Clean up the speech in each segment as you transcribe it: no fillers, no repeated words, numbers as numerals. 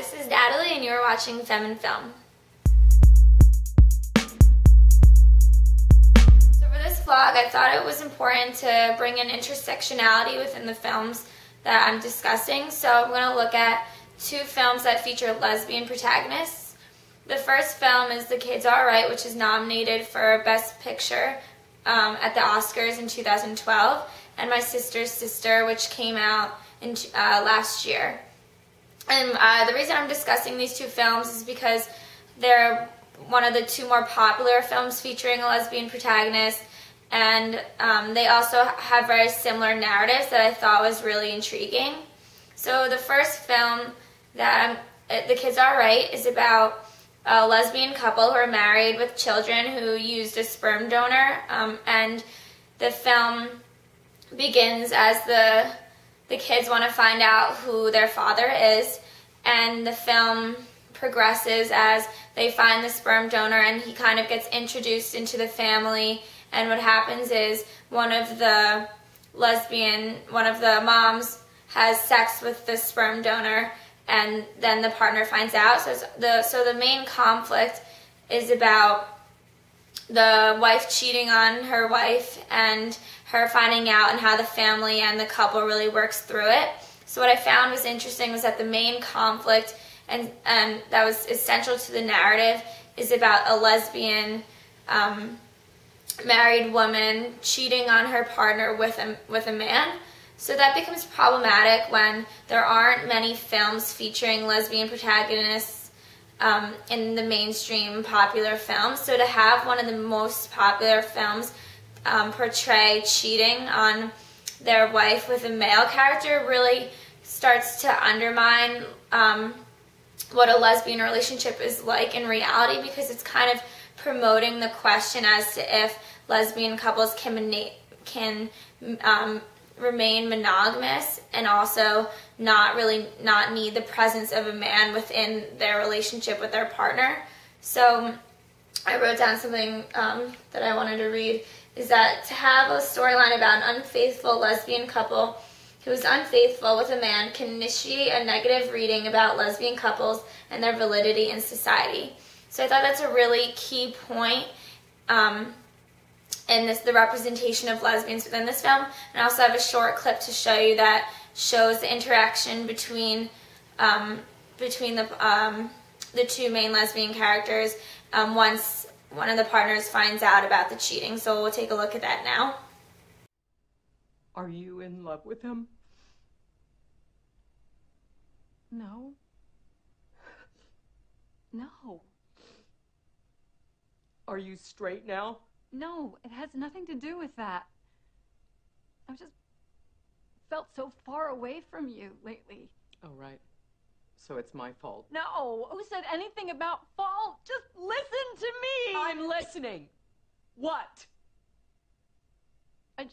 This is Natalie and you're watching Femme and Film. So for this vlog, I thought it was important to bring in intersectionality within the films that I'm discussing. So I'm going to look at two films that feature lesbian protagonists. The first film is The Kids Are Alright, which is nominated for Best Picture at the Oscars in 2012, and My Sister's Sister, which came out in last year. And the reason I'm discussing these two films is because they're one of the two more popular films featuring a lesbian protagonist, and they also have very similar narratives that I thought was really intriguing. So the first film, The Kids Are Alright, is about a lesbian couple who are married with children who used a sperm donor, and the film begins as the kids want to find out who their father is, and the film progresses as they find the sperm donor and he kind of gets introduced into the family, and what happens is one of the moms has sex with the sperm donor, and then the partner finds out. So the main conflict is about the wife cheating on her wife and her finding out, and how the family and the couple really works through it. So what I found was interesting was that the main conflict, and that was essential to the narrative, is about a lesbian married woman cheating on her partner with a man. So that becomes problematic when there aren't many films featuring lesbian protagonists in the mainstream popular films. So to have one of the most popular films portray cheating on their wife with a male character really starts to undermine what a lesbian relationship is like in reality, because it's kind of promoting the question as to if lesbian couples can remain monogamous and also not need the presence of a man within their relationship with their partner. So I wrote down something that I wanted to read, is that to have a storyline about an unfaithful lesbian couple who is unfaithful with a man can initiate a negative reading about lesbian couples and their validity in society. So I thought that's a really key point in the representation of lesbians within this film. And I also have a short clip to show you that shows the interaction between the two main lesbian characters once one of the partners finds out about the cheating. So we'll take a look at that now. Are you in love with him? No. No. Are you straight now? No, it has nothing to do with that. I've just felt so far away from you lately. Oh, right. So it's my fault. No, who said anything about fault? Just listen to me. I'm listening. What? I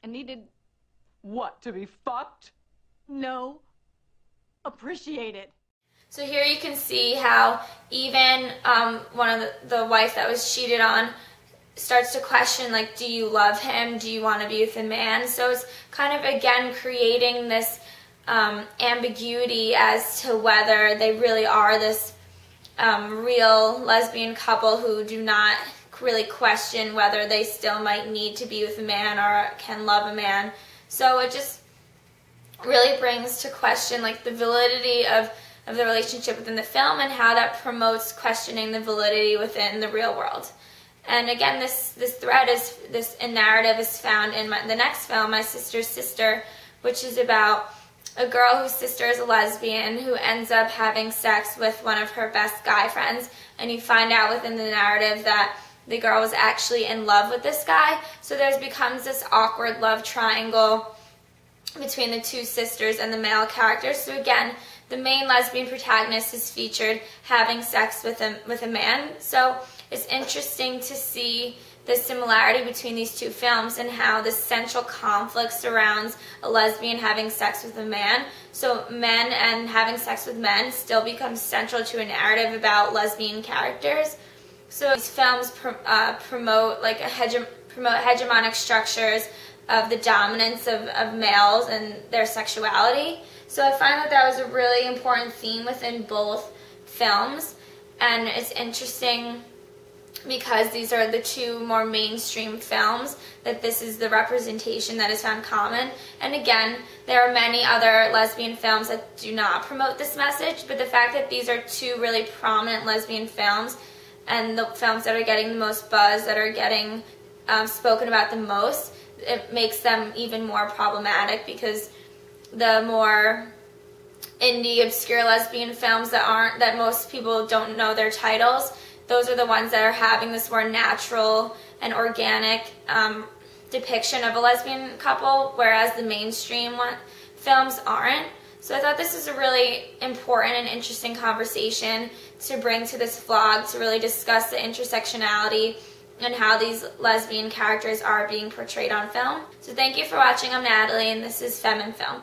needed... What, to be fucked? No. Appreciated. So here you can see how even one of the wife that was cheated on starts to question, like, do you love him? Do you want to be with a man? So it's kind of, again, creating this ambiguity as to whether they really are this real lesbian couple who do not really question whether they still might need to be with a man or can love a man. So it just really brings to question, like, the validity of the relationship within the film, and how that promotes questioning the validity within the real world. And again, this narrative is found in the next film, My Sister's Sister, which is about a girl whose sister is a lesbian who ends up having sex with one of her best guy friends, and you find out within the narrative that the girl was actually in love with this guy. So there becomes this awkward love triangle between the two sisters and the male characters. So again, the main lesbian protagonist is featured having sex with a man. So it's interesting to see the similarity between these two films and how the central conflict surrounds a lesbian having sex with a man. So men and having sex with men still becomes central to a narrative about lesbian characters. So these films promote hegemonic structures of the dominance of males and their sexuality. So I find that was a really important theme within both films, and it's interesting because these are the two more mainstream films that this is the representation that is found common. And again, there are many other lesbian films that do not promote this message, but the fact that these are two really prominent lesbian films and the films that are getting the most buzz, that are getting spoken about the most, it makes them even more problematic, because the more indie, obscure lesbian films that most people don't know their titles, those are the ones that are having this more natural and organic depiction of a lesbian couple, whereas the mainstream films aren't. So I thought this is a really important and interesting conversation to bring to this vlog, to really discuss the intersectionality and how these lesbian characters are being portrayed on film. So thank you for watching. I'm Natalie, and this is Femme in Film.